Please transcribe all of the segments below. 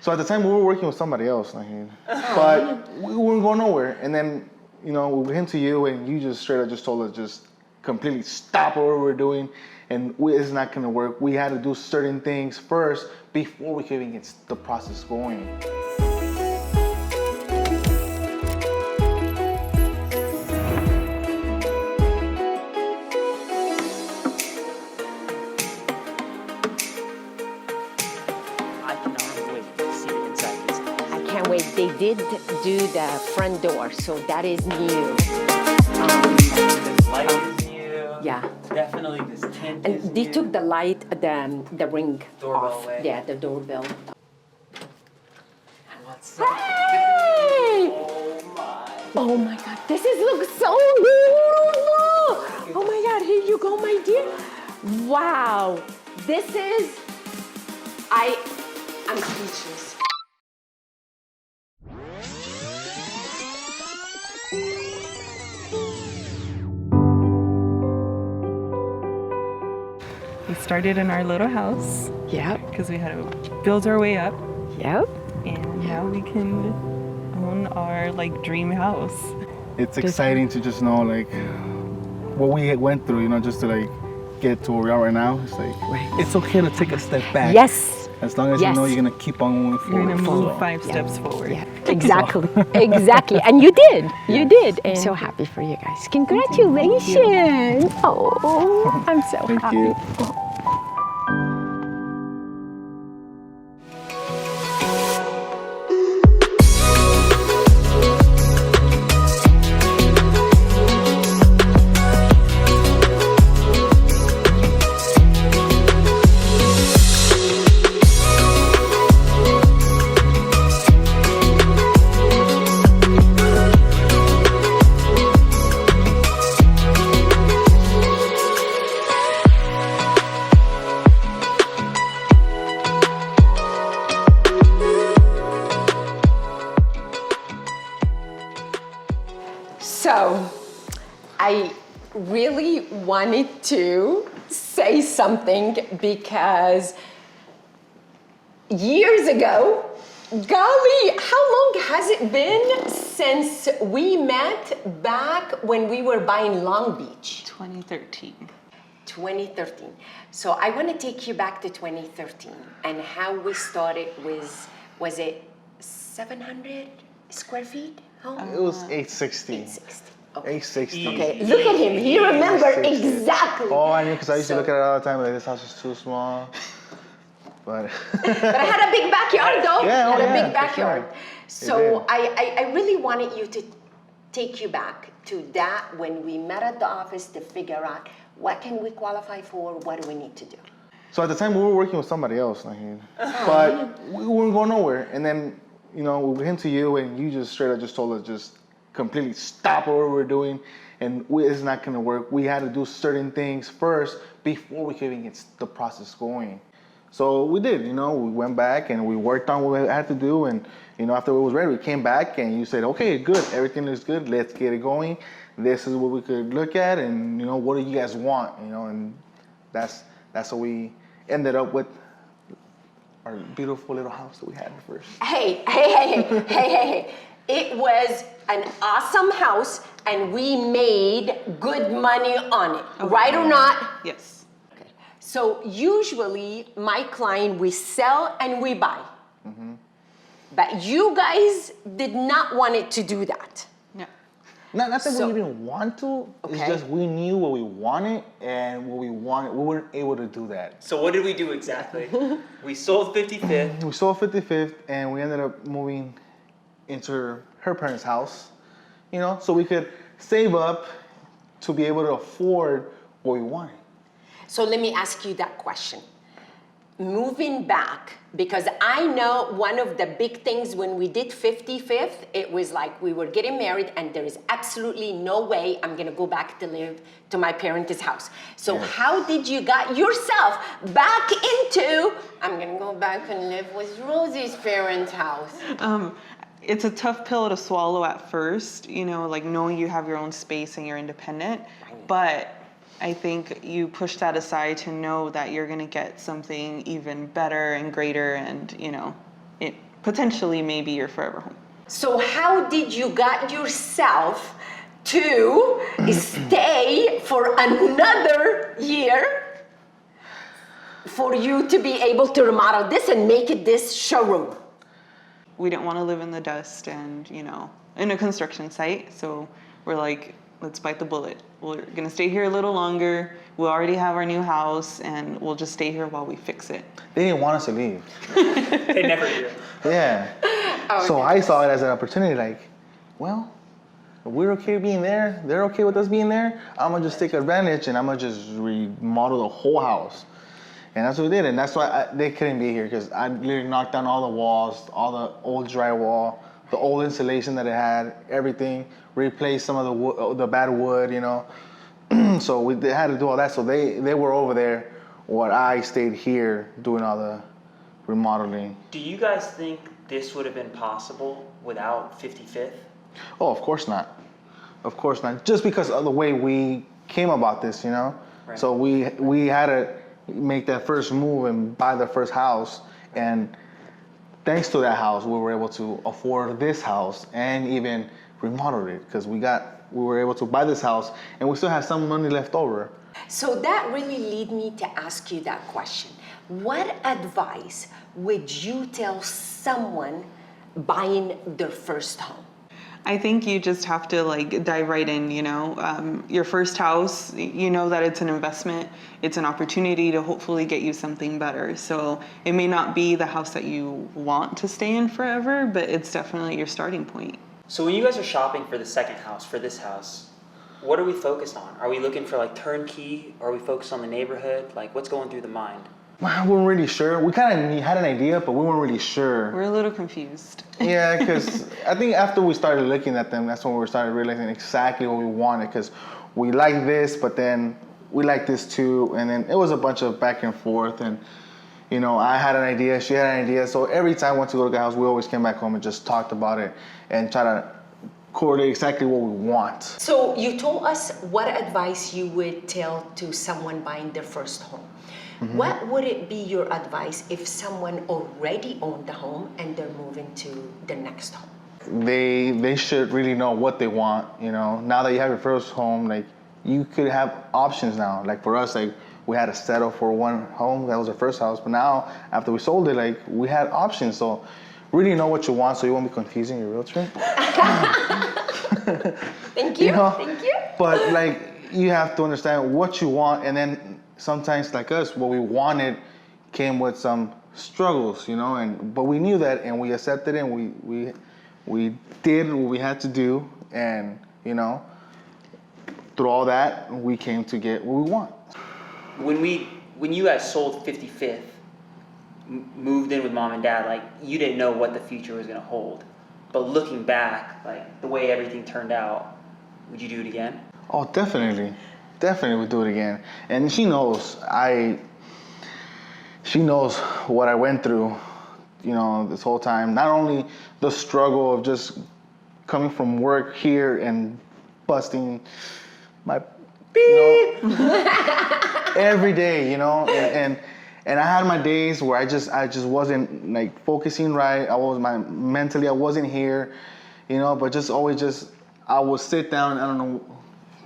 So at the time, we were working with somebody else, Nahed. But we weren't going nowhere. And then, we went to you, and you just straight up just told us just completely stop what we were doing, and it's not going to work. We had to do certain things first before we could even get the process going. Wait, they did do the front door, so that is new. This light is new. Yeah. Definitely this tint And is they new. took the light, the ring Doorbell off. away. Yeah, the doorbell. What's up? Hey! Oh my God, looks so beautiful! Oh my God, here you go, my dear. Wow, I'm speechless. We started in our little house. Yep. Because we had to build our way up. Yep. And now we can own our dream house. It's exciting to just know what we went through, just to get to where we are right now. It's it's okay to take a step back. Yes. As long as you know you're gonna keep on moving forward. You're gonna move 5 steps forward. Yeah, exactly. Exactly. And you did. You did. And I'm so happy for you guys. Congratulations. Oh, I'm so Thank happy. you. So, I really wanted to say something because years ago, golly, how long has it been since we met back when we were buying Long Beach? 2013. 2013. So I want to take you back to 2013 and how we started was it 700 square feet home? It was 860. 860. Okay. 860. Okay, look at him. He remembered 860. exactly. Oh, I knew because I used to look at it all the time. This house is too small. But But I had a big backyard though. Yeah, I had a yeah, big for backyard. sure. So I really wanted you to take you back to that when we met at the office to figure out what can we qualify for, what do we need to do. So at the time, we were working with somebody else, Nahed. But we weren't going nowhere. And then, we went to you, and you just straight up just told us just completely stop what we were doing, and it's not going to work. We had to do certain things first before we could even get the process going. So we did, we went back and we worked on what we had to do, and after it was ready, we came back and you said, okay, good, everything is good, let's get it going. This is what we could look at, and what do you guys want, and that's how we ended up with our beautiful little house that we had first. Hey. It was an awesome house and we made good money on it, right or not? Yes. Okay. So usually my client, we sell and we buy. Mm-hmm. But you guys did not want it to do that. No. Not that we didn't want to, it's Okay. just we knew what we wanted, and what we wanted, we weren't able to do that. So what did we do exactly? We sold 55th. We sold 55th, and we ended up moving into her parents' house, so we could save up to be able to afford what we wanted. So let me ask you that question. Moving back, because I know one of the big things when we did 55th, it was like we were getting married and there is absolutely no way I'm gonna go back to live to my parents' house. So how did you get yourself back into, I'm gonna go back and live with Rosie's parents' house? It's a tough pill to swallow at first, knowing you have your own space and you're independent. But I think you push that aside to know that you're going to get something even better and greater and, it potentially may be your forever home. So how did you got yourself to stay for another year for you to be able to remodel this and make it this showroom? We didn't want to live in the dust and, in a construction site. So we're like, let's bite the bullet. We're going to stay here a little longer. We already have our new house and we'll just stay here while we fix it. They didn't want us to leave. They never do. Yeah. So I saw it as an opportunity, like, well, we're okay being there. They're okay with us being there. I'm going to just take advantage and I'm going to just remodel the whole house. And that's what we did. And that's why they couldn't be here, because I literally knocked down all the walls, all the old drywall, the old insulation that it had, everything, replaced some of the wood, the bad wood, So they had to do all that. So they were over there while I stayed here doing all the remodeling. Do you guys think this would have been possible without 55th? Oh, of course not. Of course not. Just because of the way we came about this, Right. So we had to make that first move and buy the first house, and thanks to that house we were able to afford this house and even remodel it, because we were able to buy this house and we still have some money left over. So that really lead me to ask you that question. What advice would you tell someone buying their first home? I think you just have to dive right in, your first house, that it's an investment, it's an opportunity to hopefully get you something better. So it may not be the house that you want to stay in forever, but it's definitely your starting point. So when you guys are shopping for the second house, for this house, what are we focused on? Are we looking for turnkey? Are we focused on the neighborhood? What's going through the mind? We weren't really sure. We kind of had an idea, but we weren't really sure. We're a little confused. Yeah, because I think after we started looking at them, that's when we started realizing exactly what we wanted, because we like this, but then we like this too. And then it was a bunch of back and forth. And, I had an idea, she had an idea. So every time we went to go to the house, we always came back home and just talked about it and try to coordinate exactly what we want. So you told us what advice you would tell to someone buying their first home. Mm-hmm. What would it be your advice if someone already owned the home and they're moving to the next home? They should really know what they want, Now that you have your first home, you could have options now. For us, we had to settle for one home. That was our first house. But now, after we sold it, we had options. So really know what you want so you won't be confusing your realtor. Thank you. Thank you. But you have to understand what you want, and then sometimes us, what we wanted came with some struggles, but we knew that and we accepted it, and we did what we had to do, and through all that we came to get what we want. When you guys sold 55th, moved in with mom and dad, you didn't know what the future was going to hold. But looking back, the way everything turned out, would you do it again? Oh, definitely. Definitely would do it again. And she knows what I went through, this whole time. Not only the struggle of just coming from work here and busting my every day, and I had my days where I just wasn't focusing right. Mentally I wasn't here, but just always I would sit down, I don't know,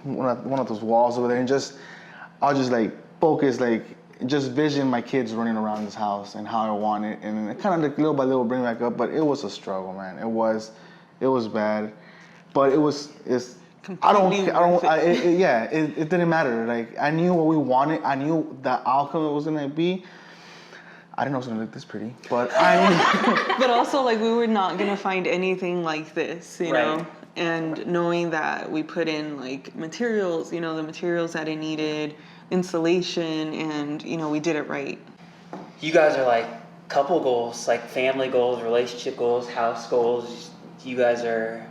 one of those walls over there, and I'll just focus, just vision my kids running around this house and how I want it, and it kind of little by little bring back up. But it was a struggle, man. It was bad, but it didn't matter. I knew what we wanted. I knew the outcome it was gonna be. I didn't know it was gonna look this pretty, but But also, we were not gonna find anything like this, you know. And knowing that we put in materials, the materials that it needed, insulation, and we did it right. You guys are couple goals, family goals, relationship goals, house goals. You guys are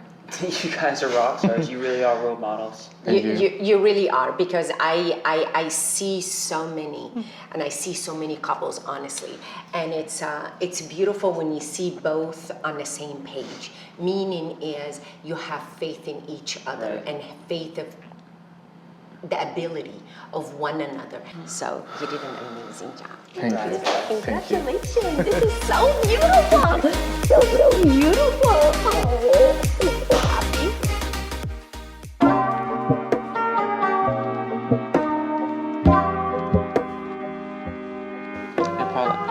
rock stars. You really are role models. You really are, because I see so many, and I see so many couples, honestly, and it's beautiful when you see both on the same page. Meaning is you have faith in each other, and faith of the ability of one another. So you did an amazing job. Thank you. Congratulations. This is so beautiful. So beautiful. Oh, so happy.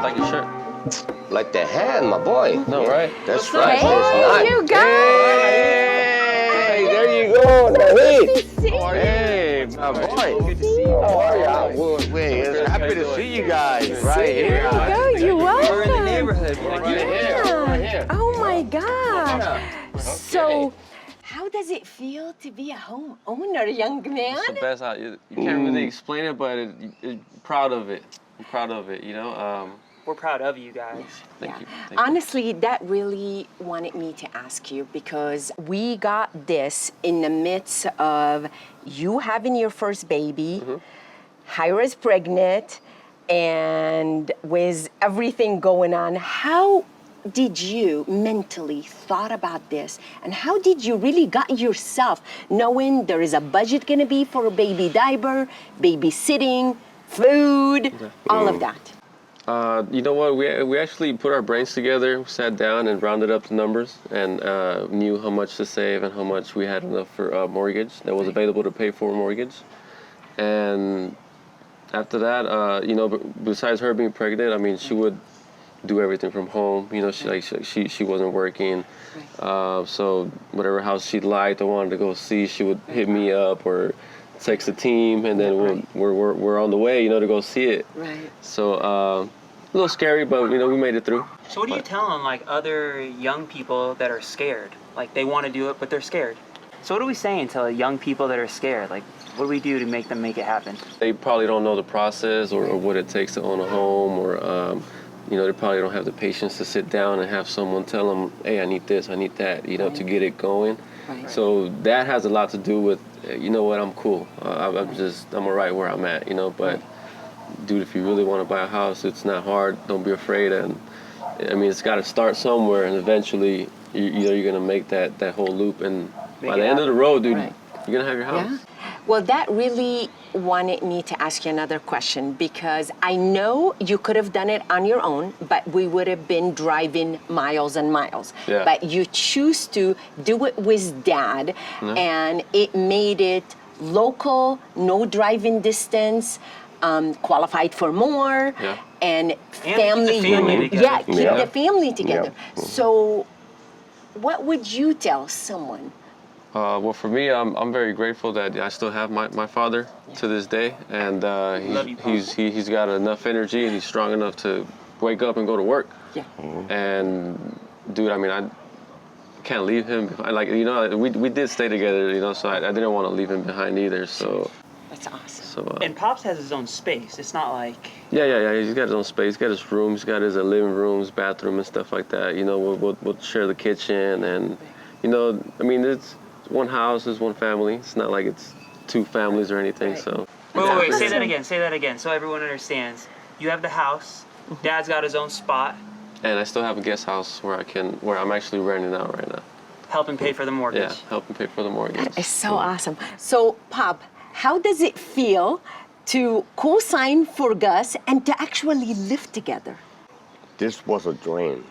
Like your shirt. Like the hand, my boy. No, right? That's right. Hey, That's you nice. guys. Hey, there you go, Nahed. How are you? Hey, my boy. Good to see you. How are you? It's happy to see you guys right here. You're welcome. We're in the neighborhood. Right here. Oh my God. So, how does it feel to be a homeowner, young man? It's the best. You can't really explain it, but proud of it. I'm proud of it, you know? We're proud of you guys. Thank you. Honestly, that really wanted me to ask you because we got this in the midst of you having your first baby, Hyra's pregnant, and with everything going on. How did you mentally thought about this, and how did you really got yourself knowing there is a budget going to be for a baby diaper, babysitting, food, all of that? You know what? We actually put our brains together, sat down and rounded up the numbers, and knew how much to save and how much we had enough for a mortgage that was available to pay for a mortgage. And after that, you know, besides her being pregnant, I mean, she would do everything from home. You know, she wasn't working, so whatever house she liked or wanted to go see, she would hit me up or text the team, and then we're on the way, you know, to go see it. Right. So a little scary, but you know, we made it through. So what do you tell them, like other young people that are scared? Like they want to do it, but they're scared. So what are we saying to young people that are scared? Like, what do we do to make them make it happen? They probably don't know the process or what it takes to own a home, or you know, they probably don't have the patience to sit down and have someone tell them, hey, I need this, I need that, you know, to get it going. Right. So that has a lot to do with, you know what, I'm cool. I'm all right where I'm at, you know, but dude, if you really want to buy a house, it's not hard. Don't be afraid. And I mean, it's got to start somewhere, and eventually, you know, you're going to make that whole loop. And by the end of the road, dude, you're going to have your house. Yeah. Well, that really wanted me to ask you another question, because I know you could have done it on your own, but we would have been driving miles and miles. Yeah. But you choose to do it with Dad, and it made it local, no driving distance, qualified for more, and family. keep the family together. Yeah, keep the family together. Yeah. So, what would you tell someone? Well, for me, I'm very grateful that I still have my father to this day, and he's got enough energy and he's strong enough to wake up and go to work. Yeah. And dude, I mean, I can't leave him. Like, you know, we did stay together, you know, so I didn't want to leave him behind either. So That's awesome. so. And Pops has his own space. It's not like. Yeah. He's got his own space. He's got his room. He's got his living room, his bathroom, and stuff like that. You know, we'll share the kitchen, and you know, I mean, it's one house, it's one family. It's not like it's two families or anything. Right. So. Wait. Say that again, so everyone understands. You have the house. Dad's got his own spot. And I still have a guest house where I'm actually renting out right now. Helping pay for the mortgage. Yeah, helping pay for the mortgage. It's so awesome. So, Pop, how does it feel to co-sign for Gus and to actually live together? This was a dream.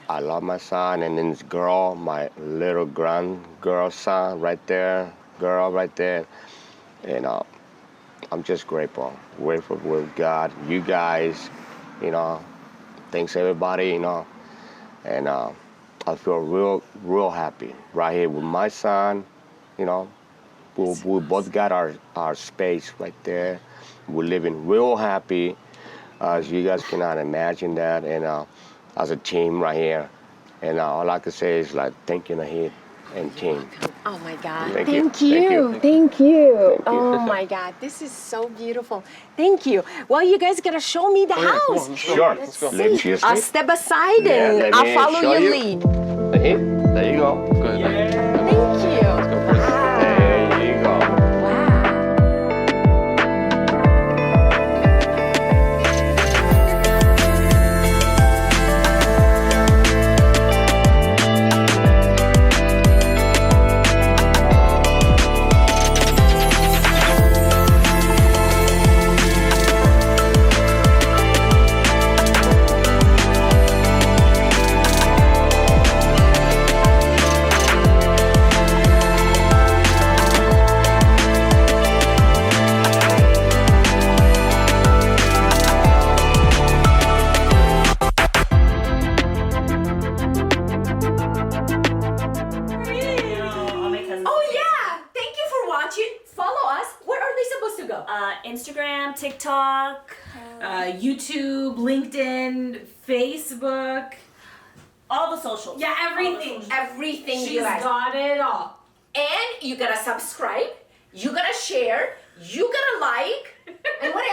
I love my son, and then this girl, my little girl son right there, and I'm just grateful with God, you guys, you know, thanks everybody, you know, and I feel real happy right here with my son, you know. We both got our space right there. We're living real happy, as you guys cannot imagine that, and as a team right here. And all I can say is, like, thank you, Nahed and team. Oh my God. Thank you. Thank you. Oh my God. This is so beautiful. Thank you. Well, you guys gotta show me the house. Sure. Let's Let's see. just I'll step aside and let I'll me follow show your you. lead. Nahed, there you go. Go ahead. Thank you. Wow. There you go. Wow. TikTok, YouTube, LinkedIn, Facebook, all the socials. Yeah, everything. Everything She's you guys. got it all. And you gotta subscribe, you gotta share, you gotta like, and what